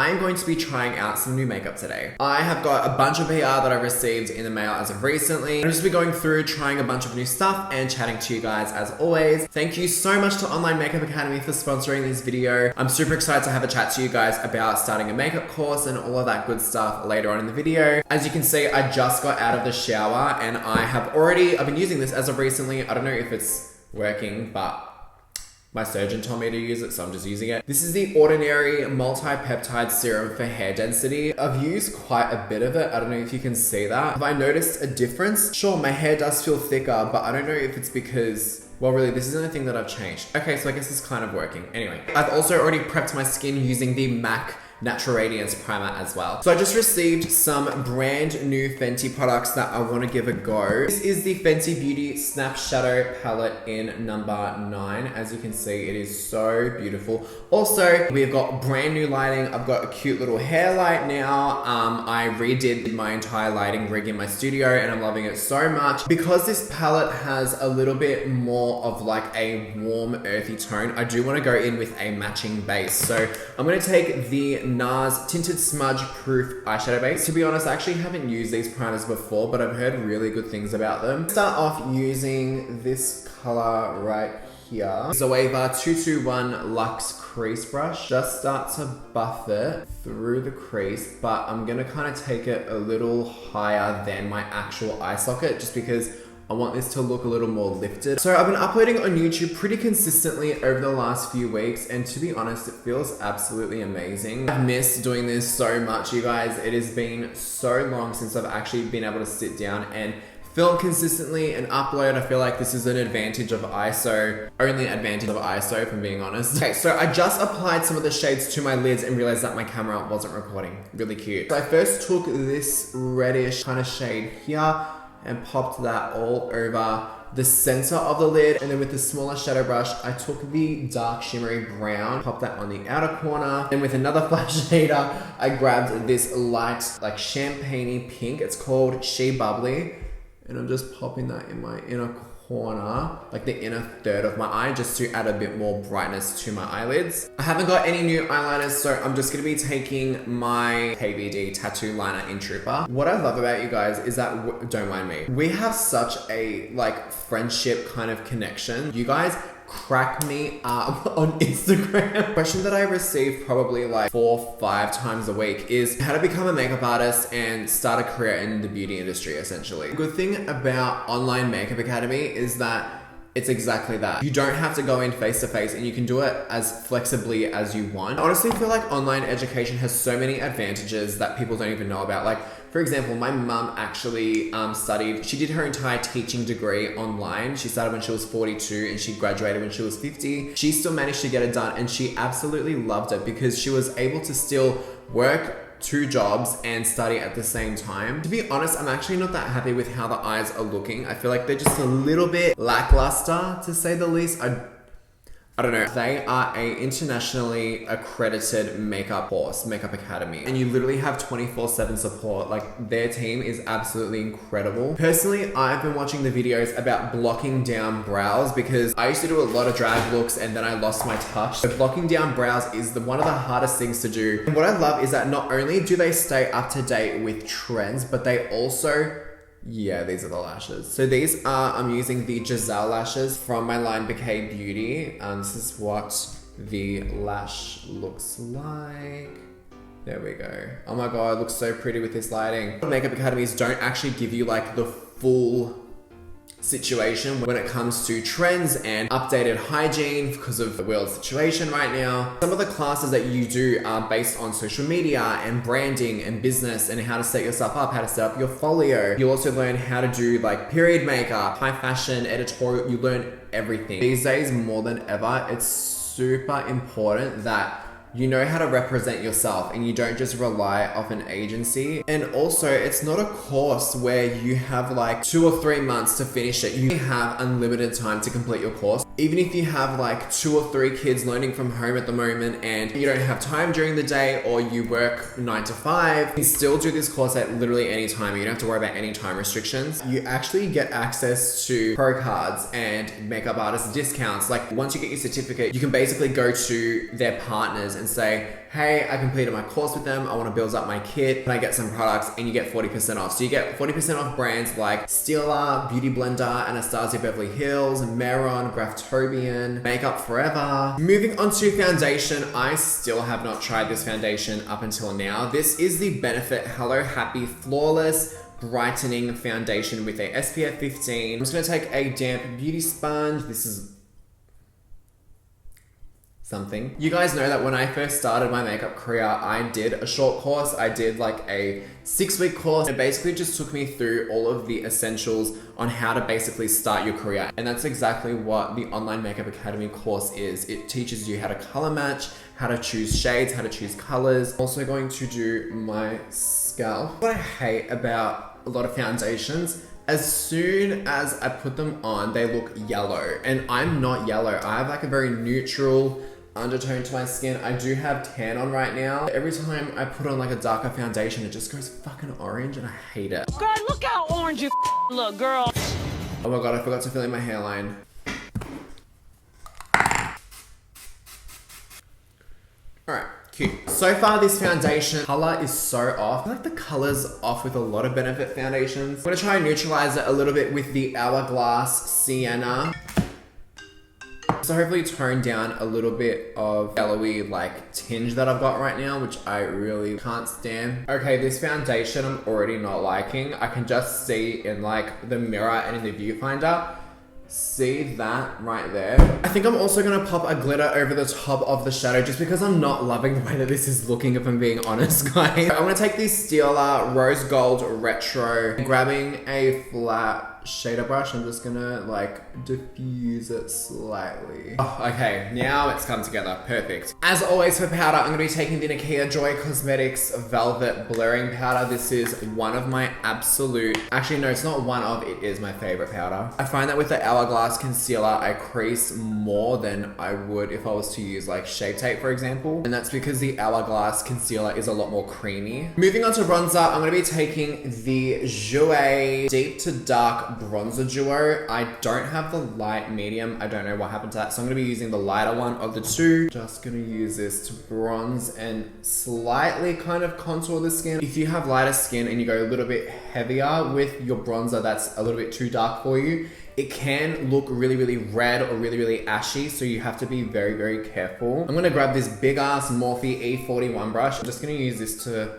I'm going to be trying out some new makeup today. I have got a bunch of PR that I've received in the mail as of recently. I'm just be going through, trying a bunch of new stuff and chatting to you guys as always. Thank you so much to Online Makeup Academy for sponsoring this video. I'm super excited to have a chat to you guys about starting a makeup course and all of that good stuff later on in the video. As you can see, I just got out of the shower and I've been using this as of recently. I don't know if it's working, but my surgeon told me to use it, so I'm just using it. This is the Ordinary Multi-Peptide Serum for hair density. I've used quite a bit of it. I don't know if you can see that. Have I noticed a difference? Sure, my hair does feel thicker, but I don't know if it's because, well, really, this isn't a thing that I've changed. Okay, so I guess it's kind of working. Anyway, I've also already prepped my skin using the MAC Natural Radiance Primer as well. So I just received some brand new Fenty products that I want to give a go. This is the Fenty Beauty Snap Shadow Palette in number 9. As you can see, it is so beautiful. Also, we've got brand new lighting. I've got a cute little hair light now. I redid my entire lighting rig in my studio and I'm loving it so much. Because this palette has a little bit more of like a warm, earthy tone, I do want to go in with a matching base. So I'm going to take the NARS Tinted Smudge Proof eyeshadow base. To be honest, I actually haven't used these primers before, but I've heard really good things about them. Start off using this color right here. Zoeva 221 Luxe Crease Brush. Just start to buff it through the crease, but I'm gonna kind of take it a little higher than my actual eye socket just because I want this to look a little more lifted. So I've been uploading on YouTube pretty consistently over the last few weeks, and to be honest, it feels absolutely amazing. I've missed doing this so much, you guys. It has been so long since I've actually been able to sit down and film consistently and upload. I feel like this is an advantage of ISO, only advantage of ISO if I'm being honest. Okay, so I just applied some of the shades to my lids and realized that my camera wasn't recording. Really cute. So I first took this reddish kind of shade here and popped that all over the center of the lid. And then with the smaller shadow brush, I took the dark shimmery brown, popped that on the outer corner. And with another flash shader, I grabbed this light, like champagne-y pink. It's called She Bubbly. And I'm just popping that in my inner corner, like the inner third of my eye, just to add a bit more brightness to my eyelids. I haven't got any new eyeliners, so I'm just gonna be taking my KVD tattoo liner in Trooper. What I love about you guys is that, don't mind me, we have such a like friendship kind of connection. You guys crack me up on Instagram. Question that I receive probably like 4 or 5 times a week is how to become a makeup artist and start a career in the beauty industry, essentially. The good thing about Online Makeup Academy is that it's exactly that. You don't have to go in face to face and you can do it as flexibly as you want. I honestly feel like online education has so many advantages that people don't even know about. Like, for example, my mum actually studied, she did her entire teaching degree online. She started when she was 42 and she graduated when she was 50. She still managed to get it done and she absolutely loved it because she was able to still work 2 jobs and study at the same time. To be honest, I'm actually not that happy with how the eyes are looking. I feel like they're just a little bit lackluster, to say the least. I don't know. They are a internationally accredited makeup course, makeup academy, and you literally have 24/7 support. Like, their team is absolutely incredible. Personally, I've been watching the videos about blocking down brows because I used to do a lot of drag looks and then I lost my touch. So blocking down brows is one of the hardest things to do. And what I love is that not only do they stay up to date with trends, but they also, yeah, these are the lashes. So these are, I'm using the Giselle lashes from my line Bouquet Beauty. This is what the lash looks like. There we go. Oh my God, it looks so pretty with this lighting. Makeup academies don't actually give you like the full situation when it comes to trends and updated hygiene because of the world situation right now. Some of the classes that you do are based on social media and branding and business and how to set yourself up, how to set up your folio. You'll also learn how to do like period makeup, high fashion, editorial. You learn everything. These days, more than ever, it's super important that you know how to represent yourself and you don't just rely off an agency. And also, it's not a course where you have like 2 or 3 months to finish it. You have unlimited time to complete your course. Even if you have like 2 or 3 kids learning from home at the moment and you don't have time during the day or you work 9 to 5, you can still do this course at literally any time. You don't have to worry about any time restrictions. You actually get access to pro cards and makeup artist discounts. Like once you get your certificate, you can basically go to their partners and say, hey, I completed my course with them, I want to build up my kit, can I get some products? And you get 40% off. So you get 40% off brands like Stila, Beauty Blender, Anastasia Beverly Hills, Meron, Graftobian, Makeup Forever. Moving on to foundation, I still have not tried this foundation up until now. This is the Benefit Hello Happy Flawless Brightening Foundation with a SPF 15. I'm just gonna take a damp beauty sponge. This is something. You guys know that when I first started my makeup career, I did a short course. I did like a 6-week course. It basically just took me through all of the essentials on how to basically start your career. And that's exactly what the Online Makeup Academy course is. It teaches you how to color match, how to choose shades, how to choose colors. Also going to do my scalp. What I hate about a lot of foundations, as soon as I put them on, they look yellow. And I'm not yellow. I have like a very neutral undertone to my skin. I do have tan on right now. Every time I put on like a darker foundation, it just goes fucking orange and I hate it. Girl, look how orange you look, girl. Oh my god, I forgot to fill in my hairline. Alright, cute. So far this foundation color is so off. I feel like the color's off with a lot of Benefit foundations. I'm gonna try and neutralize it a little bit with the Hourglass Sienna. So hopefully tone down a little bit of yellowy like tinge that I've got right now, which I really can't stand. Okay, this foundation I'm already not liking. I can just see in like the mirror and in the viewfinder. See that right there? I think I'm also gonna pop a glitter over the top of the shadow just because I'm not loving the way that this is looking, if I'm being honest, guys. I'm gonna take this Stila Rose Gold Retro, grabbing a flat shader brush. I'm just gonna like diffuse it slightly. Oh, okay, now it's come together. Perfect. As always for powder, I'm gonna be taking the Nakia Joy Cosmetics Velvet Blurring Powder. This is one of my absolute, actually no, it's not one of, it is my favorite powder. I find that with the Hourglass concealer, I crease more than I would if I was to use like Shape Tape, for example. And that's because the Hourglass concealer is a lot more creamy. Moving on to bronzer, I'm gonna be taking the Jouer Deep to Dark Bronzer Duo. I don't have the light medium. I don't know what happened to that. So I'm gonna be using the lighter one of the two. Just gonna use this to bronze and slightly kind of contour the skin. If you have lighter skin and you go a little bit heavier with your bronzer that's a little bit too dark for you, it can look really, really red or really, really ashy. So you have to be very, very careful. I'm gonna grab this big ass Morphe E41 brush. I'm just gonna use this to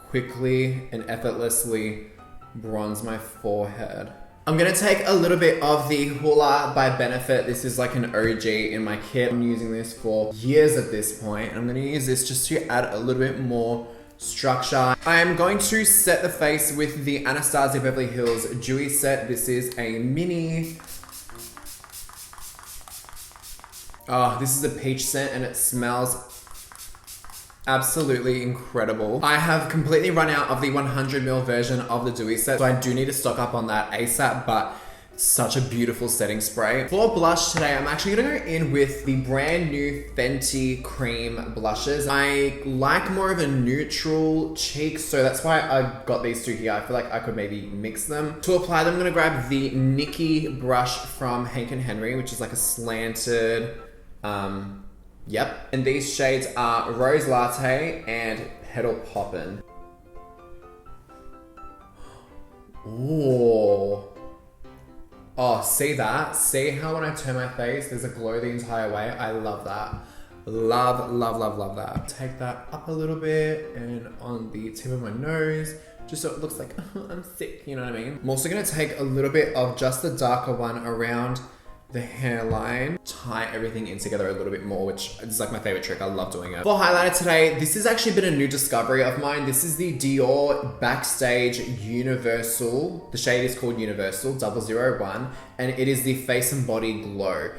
quickly and effortlessly bronze my forehead. I'm gonna take a little bit of the Hoola by Benefit. This is like an OG in my kit. I'm using this for years at this point. I'm gonna use this just to add a little bit more structure. I am going to set the face with the Anastasia Beverly Hills Dewy Set. This is a mini. Oh, this is a peach scent and it smells absolutely incredible. I have completely run out of the 100ml version of the Dewy Set, so I do need to stock up on that ASAP, but such a beautiful setting spray. For blush today, I'm actually gonna go in with the brand new Fenty Cream blushes. I like more of a neutral cheek, so that's why I got these two here. I feel like I could maybe mix them. To apply them, I'm gonna grab the Nikki brush from Hank & Henry, which is like a slanted, yep. And these shades are Rose Latte and Petal Poppin'. Ooh. Oh, see that? See how when I turn my face, there's a glow the entire way? I love that. Love, love, love, love that. Take that up a little bit and on the tip of my nose, just so it looks like I'm sick, you know what I mean? I'm also gonna take a little bit of just the darker one around the hairline, tie everything in together a little bit more, which is like my favorite trick. I love doing it. For highlighter today, this has actually been a new discovery of mine. This is the Dior Backstage Universal. The shade is called Universal 001, and it is the Face and Body Glow.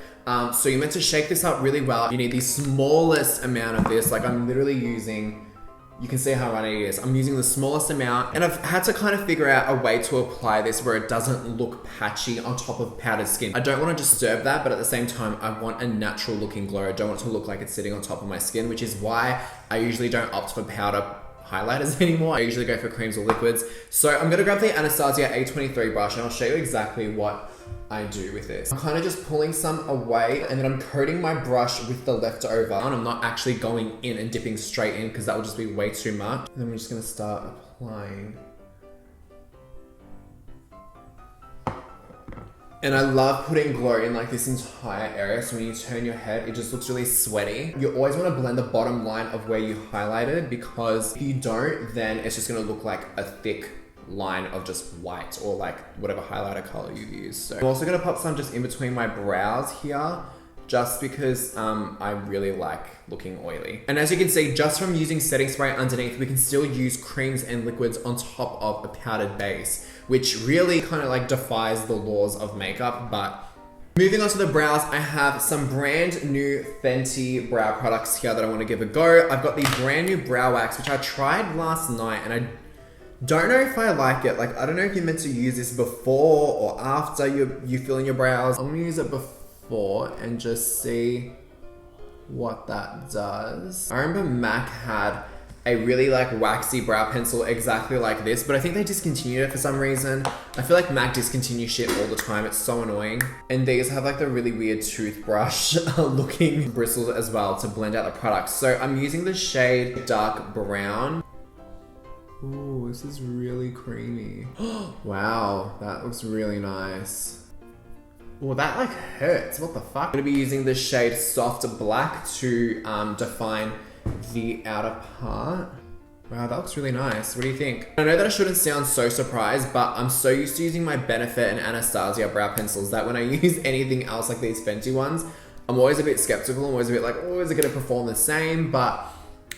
So you're meant to shake this up really well. You need the smallest amount of this. Like I'm literally using, you can see how runny it is. I'm using the smallest amount, and I've had to kind of figure out a way to apply this where it doesn't look patchy on top of powdered skin. I don't want to disturb that, but at the same time, I want a natural looking glow. I don't want it to look like it's sitting on top of my skin, which is why I usually don't opt for powder highlighters anymore. I usually go for creams or liquids. So I'm gonna grab the Anastasia A23 brush and I'll show you exactly what I do with this. I'm kind of just pulling some away and then I'm coating my brush with the leftover. And I'm not actually going in and dipping straight in because that will just be way too much. And then we're just gonna start applying. And I love putting glow in like this entire area, so when you turn your head, it just looks really sweaty. You always want to blend the bottom line of where you highlighted, because if you don't, then it's just going to look like a thick line of just white or like whatever highlighter color you use. So I'm also going to pop some just in between my brows here, just because I really like looking oily. And as you can see, just from using setting spray underneath, we can still use creams and liquids on top of a powdered base, which really kind of like defies the laws of makeup. But moving on to the brows, I have some brand new Fenty brow products here that I want to give a go. I've got the brand new brow wax, which I tried last night and I don't know if I like it. Like, I don't know if you're meant to use this before or after you fill in your brows. I'm gonna use it before and just see what that does. I remember MAC had a really like waxy brow pencil exactly like this, but I think they discontinued it for some reason. I feel like MAC discontinues shit all the time. It's so annoying. And these have like the really weird toothbrush looking bristles as well to blend out the product. So I'm using the shade Dark Brown. Ooh, this is really creamy. Wow, that looks really nice. Well, that like hurts. What the fuck? I'm gonna be using the shade Soft Black to define the outer part. Wow, that looks really nice. What do you think? I know that I shouldn't sound so surprised, but I'm so used to using my Benefit and Anastasia brow pencils that when I use anything else like these Fenty ones, I'm always a bit skeptical. I'm always a bit like, oh, is it gonna perform the same? But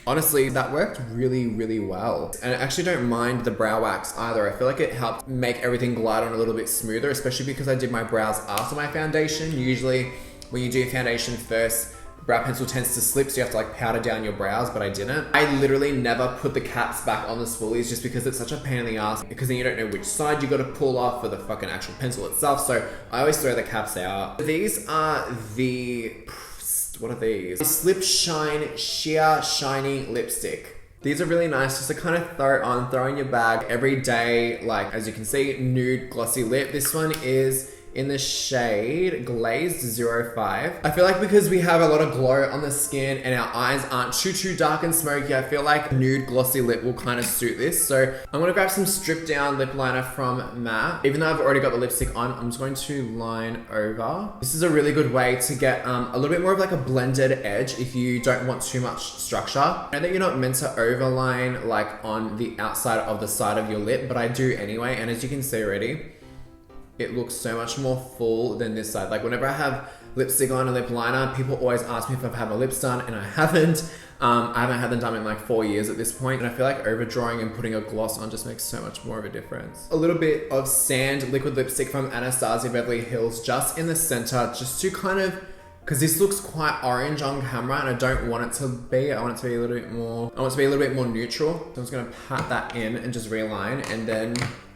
honestly, that worked really, really well. And I actually don't mind the brow wax either. I feel like it helped make everything glide on a little bit smoother, especially because I did my brows after my foundation. Usually when you do foundation first, brow pencil tends to slip, so you have to like powder down your brows, but I didn't. I literally never put the caps back on the spoolies just because it's such a pain in the ass, because then you don't know which side you got to pull off for the fucking actual pencil itself. So I always throw the caps out. These are the, what are these? Slip Shine Sheer Shiny Lipstick. These are really nice just to kind of throw in your bag every day. Like, as you can see, nude glossy lip. This one is in the shade Glazed 05. I feel like because we have a lot of glow on the skin and our eyes aren't too dark and smoky, I feel like nude glossy lip will kind of suit this. So I'm gonna grab some stripped down lip liner from MAC. Even though I've already got the lipstick on, I'm just going to line over. This is a really good way to get a little bit more of like a blended edge if you don't want too much structure. I know that you're not meant to overline like on the outside of the side of your lip, but I do anyway. And as you can see already, it looks so much more full than this side. Like whenever I have lipstick on and lip liner, people always ask me if I've had my lips done, and I haven't. I haven't had them done in like 4 years at this point, and I feel like overdrawing and putting a gloss on just makes so much more of a difference. A little bit of Sand liquid lipstick from Anastasia Beverly Hills just in the center, just to kind of, because this looks quite orange on camera and I don't want it to be. I want it to be a little bit more, I want it to be a little bit more neutral. So I'm just gonna pat that in and just realign, and then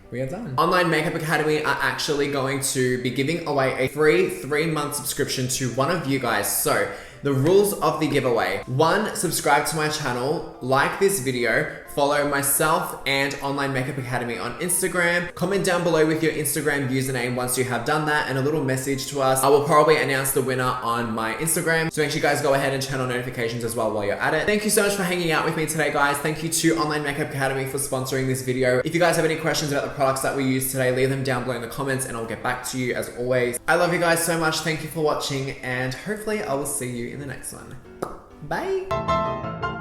we are done. Online Makeup Academy are actually going to be giving away a free 3-month subscription to one of you guys. So the rules of the giveaway: 1, subscribe to my channel, like this video, follow myself and Online Makeup Academy on Instagram, comment down below with your Instagram username once you have done that, and a little message to us. I will probably announce the winner on my Instagram, so make sure you guys go ahead and turn on notifications as well while you're at it. Thank you so much for hanging out with me today, guys. Thank you to Online Makeup Academy for sponsoring this video. If you guys have any questions about the products that we used today, leave them down below in the comments and I'll get back to you as always. I love you guys so much. Thank you for watching, and hopefully I will see you in the next one. Bye.